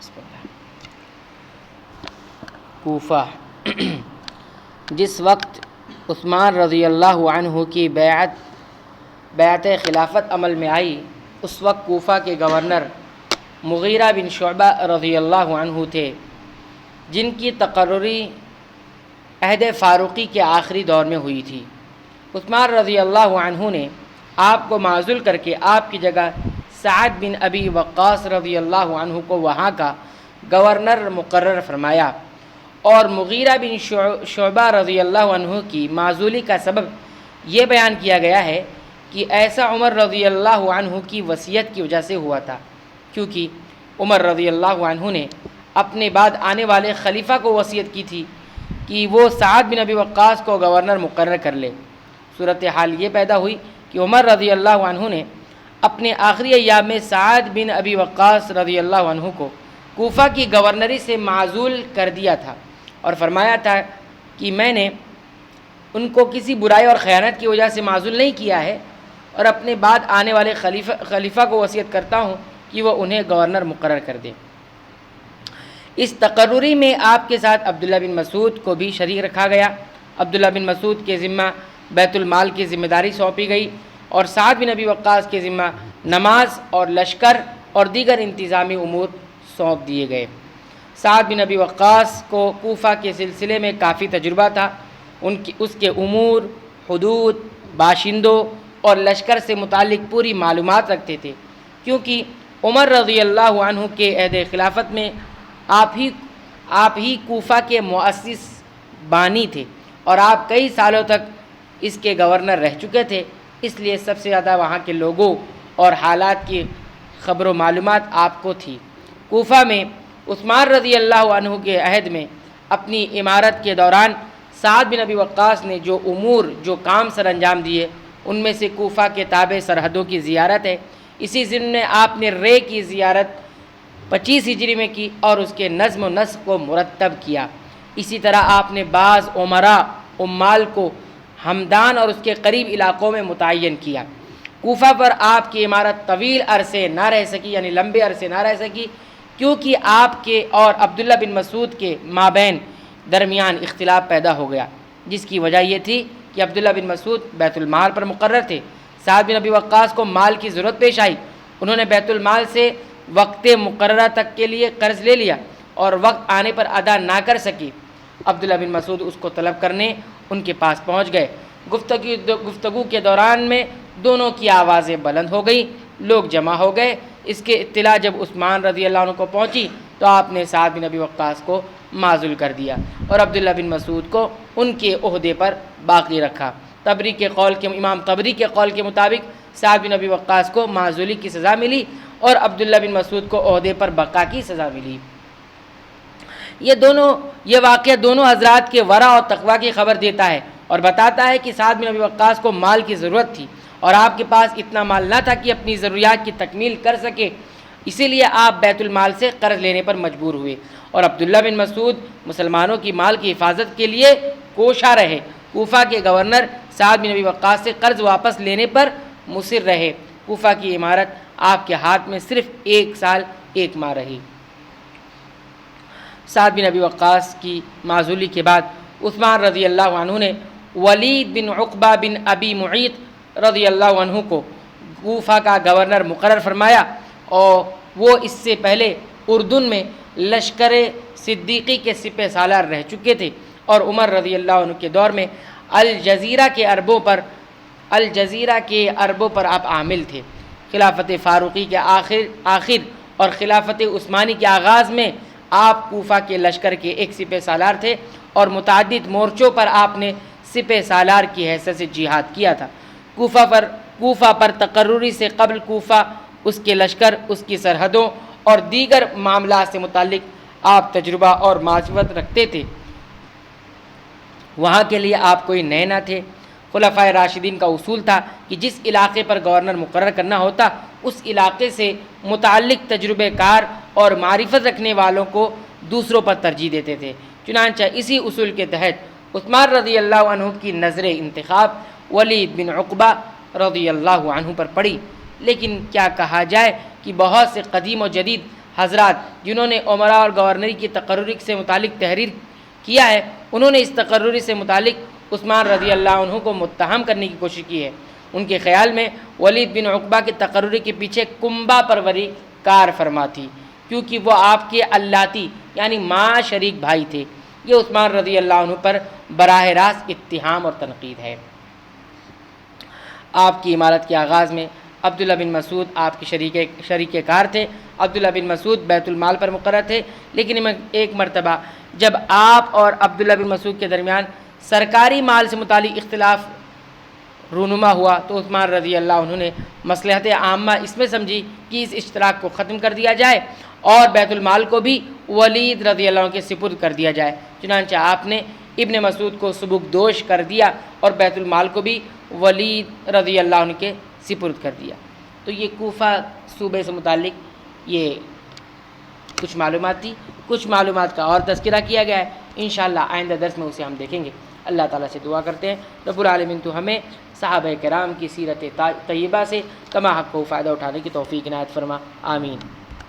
بسم اللہ۔ کوفہ جس وقت عثمان رضی اللہ عنہ کی بیعت خلافت عمل میں آئی، اس وقت کوفہ کے گورنر مغیرہ بن شعبہ رضی اللہ عنہ تھے، جن کی تقرری عہد فاروقی کے آخری دور میں ہوئی تھی۔ عثمان رضی اللہ عنہ نے آپ کو معزول کر کے آپ کی جگہ سعد بن ابی وقاص رضی اللہ عنہ کو وہاں کا گورنر مقرر فرمایا، اور مغیرہ بن شعبہ رضی اللہ عنہ کی معزولی کا سبب یہ بیان کیا گیا ہے کہ ایسا عمر رضی اللہ عنہ کی وصیت کی وجہ سے ہوا تھا، کیونکہ عمر رضی اللہ عنہ نے اپنے بعد آنے والے خلیفہ کو وصیت کی تھی کہ وہ سعد بن ابی وقاص کو گورنر مقرر کر لے۔ صورتحال یہ پیدا ہوئی کہ عمر رضی اللہ عنہ نے اپنے آخری ایام میں سعد بن ابی وقاص رضی اللہ عنہ کو کوفہ کی گورنری سے معزول کر دیا تھا، اور فرمایا تھا کہ میں نے ان کو کسی برائی اور خیانت کی وجہ سے معزول نہیں کیا ہے، اور اپنے بعد آنے والے خلیفہ کو وصیت کرتا ہوں کہ وہ انہیں گورنر مقرر کر دے۔ اس تقرری میں آپ کے ساتھ عبداللہ بن مسعود کو بھی شریک رکھا گیا۔ عبداللہ بن مسعود کے ذمہ بیت المال کی ذمہ داری سونپی گئی، اور سعد بن ابی وقاص کے ذمہ نماز اور لشکر اور دیگر انتظامی امور سونپ دیے گئے۔ سعد بن ابی وقاص کو کوفہ کے سلسلے میں کافی تجربہ تھا، اس کے امور، حدود، باشندوں اور لشکر سے متعلق پوری معلومات رکھتے تھے، کیونکہ عمر رضی اللہ عنہ کے عہد خلافت میں آپ ہی کوفہ کے مؤسس بانی تھے، اور آپ کئی سالوں تک اس کے گورنر رہ چکے تھے، اس لیے سب سے زیادہ وہاں کے لوگوں اور حالات کی خبر و معلومات آپ کو تھی۔ کوفہ میں عثمان رضی اللہ عنہ کے عہد میں اپنی عمارت کے دوران سعد بن ابی وقاص نے جو کام سر انجام دیے، ان میں سے کوفہ کے تابع سرحدوں کی زیارت ہے۔ اسی ضمن میں آپ نے رے کی زیارت 25 ہجری میں کی اور اس کے نظم و نسق کو مرتب کیا۔ اسی طرح آپ نے بعض عمال کو ہمدان اور اس کے قریب علاقوں میں متعین کیا۔ کوفہ پر آپ کی عمارت طویل عرصے نہ رہ سکی، یعنی لمبے عرصے نہ رہ سکی، کیونکہ آپ کے اور عبداللہ بن مسعود کے مابین درمیان اختلاف پیدا ہو گیا، جس کی وجہ یہ تھی کہ عبداللہ بن مسعود بیت المال پر مقرر تھے۔ سعد بن ابی وقاص کو مال کی ضرورت پیش آئی، انہوں نے بیت المال سے وقت مقررہ تک کے لیے قرض لے لیا اور وقت آنے پر ادا نہ کر سکی۔ عبداللہ بن مسعود اس کو طلب کرنے ان کے پاس پہنچ گئے۔ گفتگو کے دوران میں دونوں کی آوازیں بلند ہو گئیں، لوگ جمع ہو گئے۔ اس کی اطلاع جب عثمان رضی اللہ عنہ کو پہنچی تو آپ نے سعد بن ابی وقاص کو معزول کر دیا اور عبداللہ بن مسعود کو ان کے عہدے پر باقی رکھا۔ امام طبری کے قول کے مطابق سعد بن ابی وقاص کو معزولی کی سزا ملی اور عبداللہ بن مسعود کو عہدے پر بقا کی سزا ملی۔ یہ واقعہ دونوں حضرات کے ورع اور تقوی کی خبر دیتا ہے اور بتاتا ہے کہ سعد بن ابی وقاص کو مال کی ضرورت تھی اور آپ کے پاس اتنا مال نہ تھا کہ اپنی ضروریات کی تکمیل کر سکے، اسی لیے آپ بیت المال سے قرض لینے پر مجبور ہوئے، اور عبداللہ بن مسعود مسلمانوں کی مال کی حفاظت کے لیے کوشاں رہے۔ کوفہ کے گورنر سعد بن ابی وقاص سے قرض واپس لینے پر مصر رہے۔ کوفہ کی عمارت آپ کے ہاتھ میں صرف 1 سال 1 ماہ رہی۔ سعد بن ابی وقاص کی معزولی کے بعد عثمان رضی اللہ عنہ نے ولید بن عقبہ بن ابی معیط رضی اللہ عنہ کو کوفہ کا گورنر مقرر فرمایا، اور وہ اس سے پہلے اردن میں لشکر صدیقی کے سپہ سالار رہ چکے تھے، اور عمر رضی اللہ عنہ کے دور میں الجزیرہ کے عربوں پر آپ عامل تھے۔ خلافت فاروقی کے آخر اور خلافت عثمانی کے آغاز میں آپ کوفہ کے لشکر کے ایک سپہ سالار تھے، اور متعدد مورچوں پر آپ نے سپہ سالار کی حیثیت سے جہاد کیا تھا۔ کوفہ پر تقرری سے قبل کوفہ، اس کے لشکر، اس کی سرحدوں اور دیگر معاملات سے متعلق آپ تجربہ اور معرفت رکھتے تھے، وہاں کے لیے آپ کوئی نئے نہ تھے۔ خلفائے راشدین کا اصول تھا کہ جس علاقے پر گورنر مقرر کرنا ہوتا، اس علاقے سے متعلق تجربہ کار اور معرفت رکھنے والوں کو دوسروں پر ترجیح دیتے تھے۔ چنانچہ اسی اصول کے تحت عثمان رضی اللہ عنہ کی نظر انتخاب ولید بن عقبہ رضی اللہ عنہ پر پڑی، لیکن کیا کہا جائے کہ بہت سے قدیم و جدید حضرات جنہوں نے عمرا اور گورنری کی تقرری سے متعلق تحریر کیا ہے، انہوں نے اس تقرری سے متعلق عثمان رضی اللہ عنہ کو متہم کرنے کی کوشش کی ہے۔ ان کے خیال میں ولید بن عقبہ کی تقرری کے پیچھے کنبہ پروری کار فرما تھی، کیونکہ وہ آپ کے اللاتی یعنی ماں شریک بھائی تھے۔ یہ عثمان رضی اللہ عنہ پر براہ راست اتہام اور تنقید ہے۔ آپ کی امارت کے آغاز میں عبداللہ بن مسعود آپ کے شریک کار تھے۔ عبداللہ بن مسعود بیت المال پر مقرر تھے، لیکن ایک مرتبہ جب آپ اور عبداللہ بن مسعود کے درمیان سرکاری مال سے متعلق اختلاف رونما ہوا تو عثمان رضی اللہ عنہ نے مصلحت عامہ اس میں سمجھی کہ اس اشتراک کو ختم کر دیا جائے اور بیت المال کو بھی ولید رضی اللہ عنہ کے سپرد کر دیا جائے۔ چنانچہ آپ نے ابن مسعود کو سبکدوش کر دیا اور بیت المال کو بھی ولید رضی اللہ عنہ کے سپرد کر دیا۔ تو یہ کوفہ صوبے سے متعلق یہ کچھ معلومات تھی، کچھ معلومات کا اور تذکرہ کیا گیا ہے، انشاءاللہ آئندہ درس میں اسے ہم دیکھیں گے۔ اللہ تعالیٰ سے دعا کرتے ہیں رب العالمین تو ہمیں صحابہ کرام کی سیرت طیبہ سے کما حق کو فائدہ اٹھانے کی توفیق عنایت فرما، آمین۔